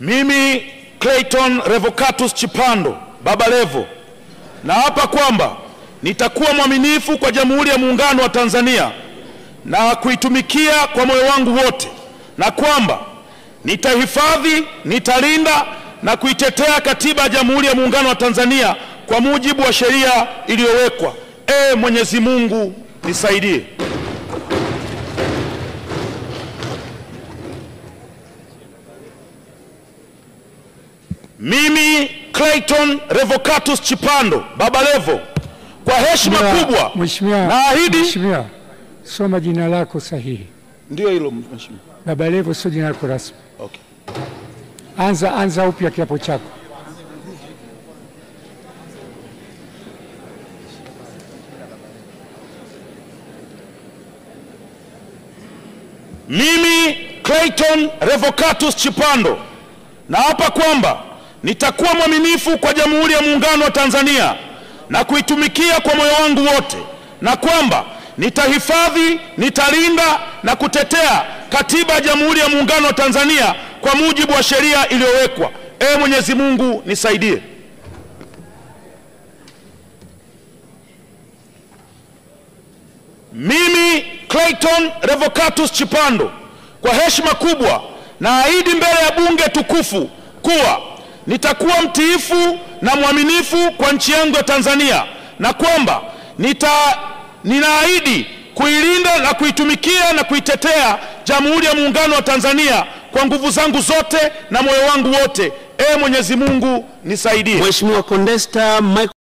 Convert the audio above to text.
Mimi Clayton Revocatus Chipando, Baba Levo, naapa kwamba nitakuwa mwaminifu kwa Jamhuri ya Muungano wa Tanzania na kuitumikia kwa moyo wangu wote, na kwamba nitahifadhi, nitalinda na kuitetea Katiba ya Jamhuri ya Muungano wa Tanzania kwa mujibu wa sheria iliyowekwa. Mwenyezi Mungu nisaidie. Mimi Clayton Revocatus Chipando, Baba Levo, kwa heshima kubwa naahidi. Mheshimiwa, soma jina lako sahihi. Ndio hilo mheshimiwa. Baba Levo sio jina lako rasmi. Okay. Anza upya kiapo chako. Mimi Clayton Revocatus Chipando naapa kwamba nitakuwa mwaminifu kwa Jamhuri ya Muungano wa Tanzania na kuitumikia kwa moyo wangu wote, na kwamba nitahifadhi, nitalinda na kutetea Katiba ya Jamhuri ya Muungano wa Tanzania kwa mujibu wa sheria iliyowekwa. Mwenyezi Mungu nisaidie. Mimi Clayton Revocatus Chipando, kwa heshima kubwa naahidi mbele ya bunge tukufu kuwa nitakuwa mtiifu na mwaminifu kwa nchi yangu ya Tanzania, na kwamba ninaahidi kuilinda na kuitumikia na kuitetea Jamhuri ya Muungano wa Tanzania kwa nguvu zangu zote na moyo wangu wote. Mwenyezi Mungu nisaidie. Mheshimiwa Condesta Michael